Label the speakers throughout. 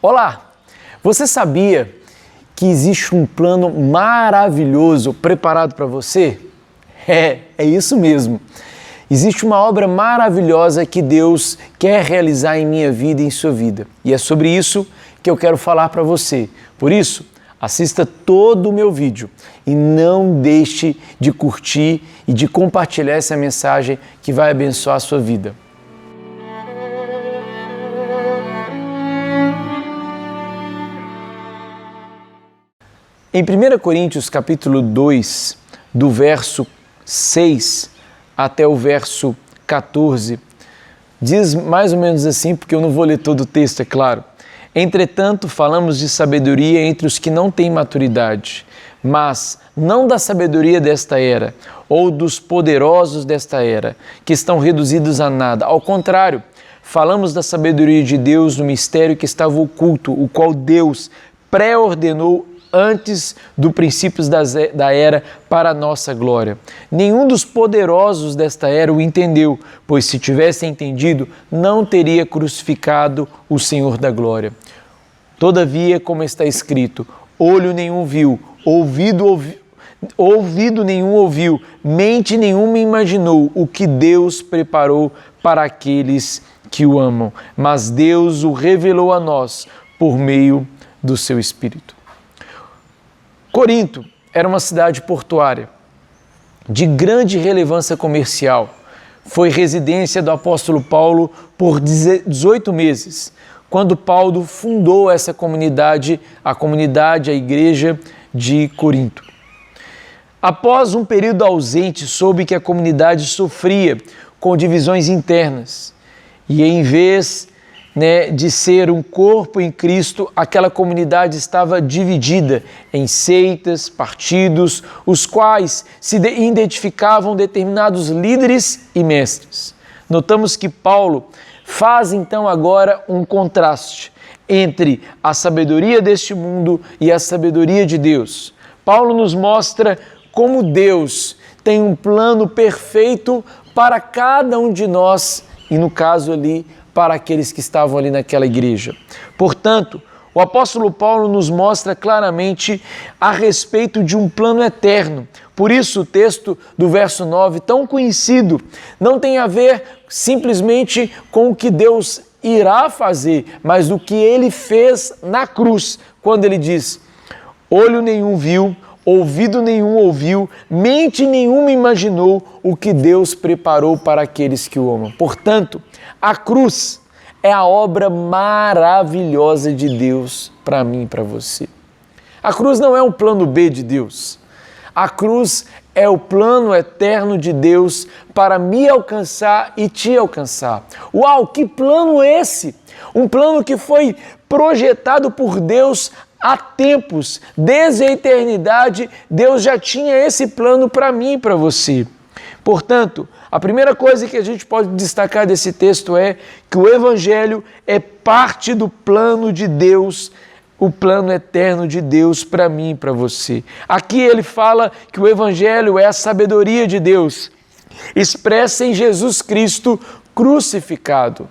Speaker 1: Olá! Você sabia que existe um plano maravilhoso preparado para você? É isso mesmo. Existe uma obra maravilhosa que Deus quer realizar em minha vida e em sua vida. E é sobre isso que eu quero falar para você. Por isso, assista todo o meu vídeo e não deixe de curtir e de compartilhar essa mensagem que vai abençoar a sua vida. Em 1 Coríntios capítulo 2, do verso 6 até o verso 14, diz mais ou menos assim, porque eu não vou ler todo o texto, é claro. Entretanto, falamos de sabedoria entre os que não têm maturidade, mas não da sabedoria desta era, ou dos poderosos desta era, que estão reduzidos a nada. Ao contrário, falamos da sabedoria de Deus no mistério que estava oculto, o qual Deus pré-ordenou antes do princípio da era para a nossa glória. Nenhum dos poderosos desta era o entendeu, pois se tivesse entendido, não teria crucificado o Senhor da glória. Todavia, como está escrito, olho nenhum viu, ouvido nenhum ouviu, mente nenhuma imaginou o que Deus preparou para aqueles que o amam. Mas Deus o revelou a nós por meio do seu Espírito. Corinto era uma cidade portuária de grande relevância comercial. Foi residência do apóstolo Paulo por 18 meses, quando Paulo fundou essa comunidade, a igreja de Corinto. Após um período ausente, soube que a comunidade sofria com divisões internas e em vez de ser um corpo em Cristo, aquela comunidade estava dividida em seitas, partidos, os quais se identificavam determinados líderes e mestres. Notamos que Paulo faz então agora um contraste entre a sabedoria deste mundo e a sabedoria de Deus. Paulo nos mostra como Deus tem um plano perfeito para cada um de nós e, no caso ali, para aqueles que estavam ali naquela igreja. Portanto, o apóstolo Paulo nos mostra claramente a respeito de um plano eterno. Por isso o texto do verso 9, tão conhecido, não tem a ver simplesmente com o que Deus irá fazer, mas do que ele fez na cruz, quando ele diz: olho nenhum viu, ouvido nenhum ouviu, mente nenhuma imaginou o que Deus preparou para aqueles que o amam. Portanto, a cruz é a obra maravilhosa de Deus para mim e para você. A cruz não é um plano B de Deus. A cruz é o plano eterno de Deus para me alcançar e te alcançar. Uau, que plano esse! Um plano que foi projetado por Deus há tempos, desde a eternidade, Deus já tinha esse plano para mim e para você. Portanto, a primeira coisa que a gente pode destacar desse texto é que o Evangelho é parte do plano de Deus, o plano eterno de Deus para mim e para você. Aqui ele fala que o Evangelho é a sabedoria de Deus, expressa em Jesus Cristo crucificado.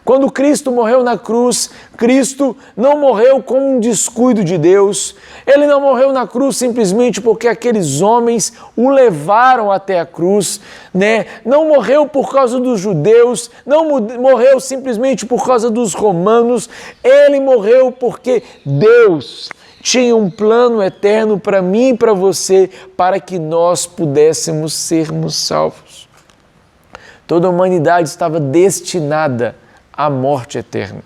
Speaker 1: Quando Cristo morreu na cruz, Cristo não morreu com um descuido de Deus. Ele não morreu na cruz simplesmente porque aqueles homens o levaram até a cruz, Não morreu por causa dos judeus, não morreu simplesmente por causa dos romanos. Ele morreu porque Deus tinha um plano eterno para mim e para você, para que nós pudéssemos sermos salvos. Toda a humanidade estava destinada a morte eterna.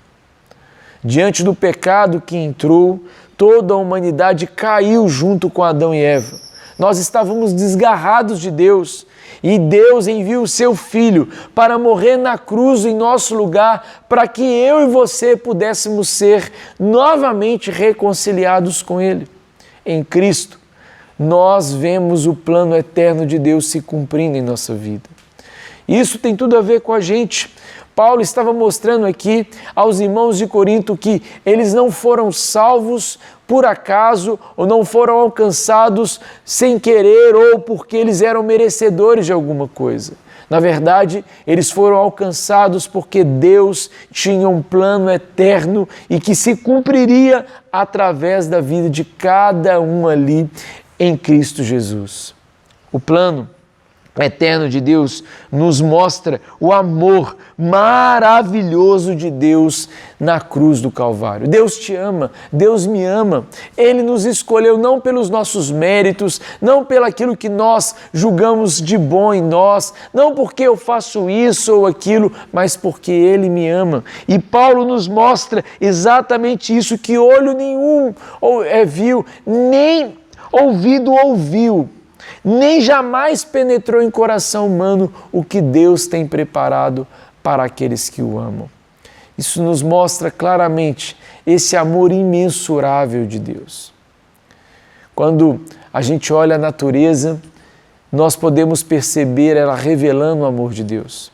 Speaker 1: Diante do pecado que entrou, toda a humanidade caiu junto com Adão e Eva. Nós estávamos desgarrados de Deus e Deus enviou o seu Filho para morrer na cruz em nosso lugar, para que eu e você pudéssemos ser novamente reconciliados com Ele. Em Cristo, nós vemos o plano eterno de Deus se cumprindo em nossa vida. Isso tem tudo a ver com a gente. Paulo estava mostrando aqui aos irmãos de Corinto que eles não foram salvos por acaso ou não foram alcançados sem querer ou porque eles eram merecedores de alguma coisa. Na verdade, eles foram alcançados porque Deus tinha um plano eterno e que se cumpriria através da vida de cada um ali em Cristo Jesus. O plano eterno de Deus nos mostra o amor maravilhoso de Deus na cruz do Calvário. Deus te ama, Deus me ama. Ele nos escolheu não pelos nossos méritos, não pelo aquilo que nós julgamos de bom em nós, não porque eu faço isso ou aquilo, mas porque Ele me ama. E Paulo nos mostra exatamente isso, que olho nenhum viu, nem ouvido ouviu, nem jamais penetrou em coração humano o que Deus tem preparado para aqueles que o amam. Isso nos mostra claramente esse amor imensurável de Deus. Quando a gente olha a natureza, nós podemos perceber ela revelando o amor de Deus.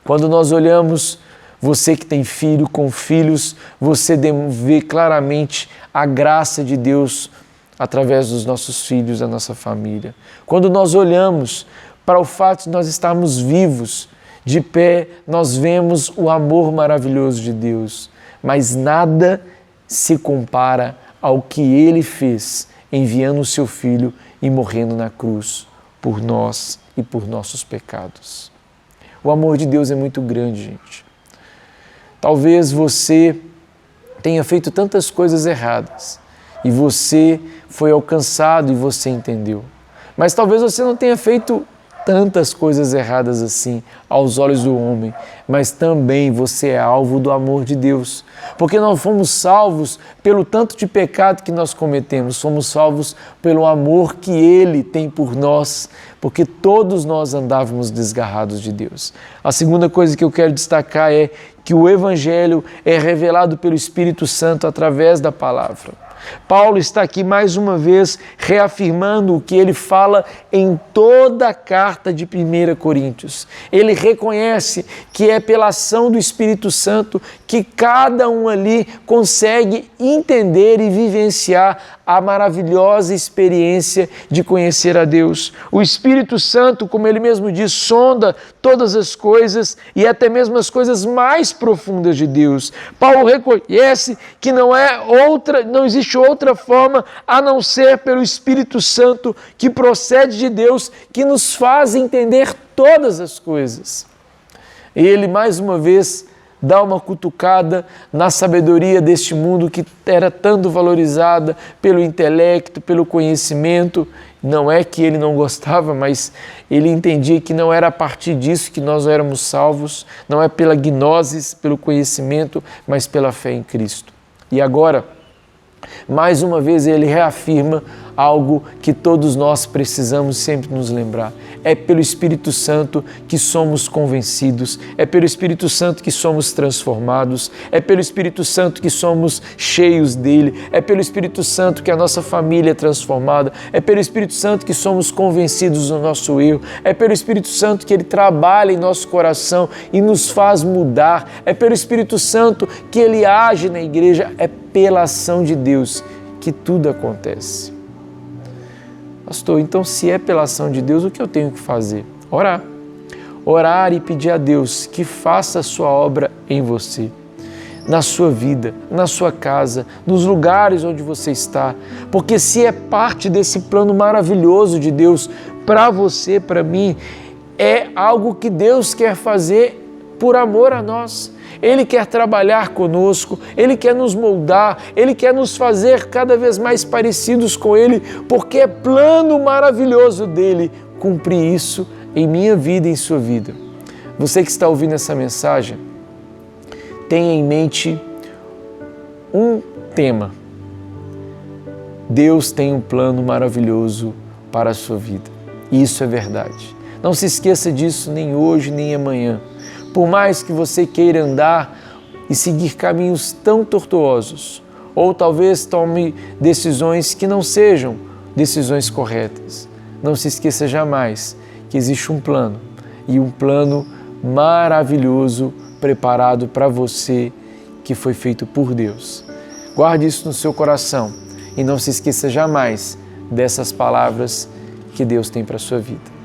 Speaker 1: Quando nós olhamos, você que tem filho, com filhos, você vê claramente a graça de Deus através dos nossos filhos, da nossa família. Quando nós olhamos para o fato de nós estarmos vivos, de pé, nós vemos o amor maravilhoso de Deus, mas nada se compara ao que Ele fez, enviando o Seu Filho e morrendo na cruz por nós e por nossos pecados. O amor de Deus é muito grande, gente. Talvez você tenha feito tantas coisas erradas, e você foi alcançado e você entendeu. Mas talvez você não tenha feito tantas coisas erradas assim aos olhos do homem, mas também você é alvo do amor de Deus. Porque nós fomos salvos pelo tanto de pecado que nós cometemos, fomos salvos pelo amor que Ele tem por nós, porque todos nós andávamos desgarrados de Deus. A segunda coisa que eu quero destacar é que o Evangelho é revelado pelo Espírito Santo através da palavra. Paulo está aqui mais uma vez reafirmando o que ele fala em toda a carta de 1 Coríntios. Ele reconhece que é pela ação do Espírito Santo que cada um ali consegue entender e vivenciar a maravilhosa experiência de conhecer a Deus. O Espírito Santo, como ele mesmo diz, sonda todas as coisas e até mesmo as coisas mais profundas de Deus. Paulo reconhece que não existe outra forma a não ser pelo Espírito Santo que procede de Deus, que nos faz entender todas as coisas. E ele, mais uma vez, dá uma cutucada na sabedoria deste mundo que era tanto valorizada pelo intelecto, pelo conhecimento. Não é que ele não gostava, mas ele entendia que não era a partir disso que nós éramos salvos, não é pela gnose, pelo conhecimento, mas pela fé em Cristo. E agora, mais uma vez ele reafirma algo que todos nós precisamos sempre nos lembrar. É pelo Espírito Santo que somos convencidos, é pelo Espírito Santo que somos transformados, é pelo Espírito Santo que somos cheios dele, é pelo Espírito Santo que a nossa família é transformada, é pelo Espírito Santo que somos convencidos do nosso erro, é pelo Espírito Santo que ele trabalha em nosso coração e nos faz mudar, é pelo Espírito Santo que ele age na igreja, é pela ação de Deus que tudo acontece. Pastor, então se é pela ação de Deus, o que eu tenho que fazer? Orar. Orar e pedir a Deus que faça a sua obra em você, na sua vida, na sua casa, nos lugares onde você está. Porque se é parte desse plano maravilhoso de Deus para você, para mim, é algo que Deus quer fazer por amor a nós. Ele quer trabalhar conosco, Ele quer nos moldar, Ele quer nos fazer cada vez mais parecidos com Ele, porque é plano maravilhoso dEle cumprir isso em minha vida e em sua vida. Você que está ouvindo essa mensagem, tenha em mente um tema. Deus tem um plano maravilhoso para a sua vida. Isso é verdade. Não se esqueça disso nem hoje, nem amanhã. Por mais que você queira andar e seguir caminhos tão tortuosos, ou talvez tome decisões que não sejam decisões corretas, não se esqueça jamais que existe um plano, e um plano maravilhoso preparado para você, que foi feito por Deus. Guarde isso no seu coração e não se esqueça jamais dessas palavras que Deus tem para a sua vida.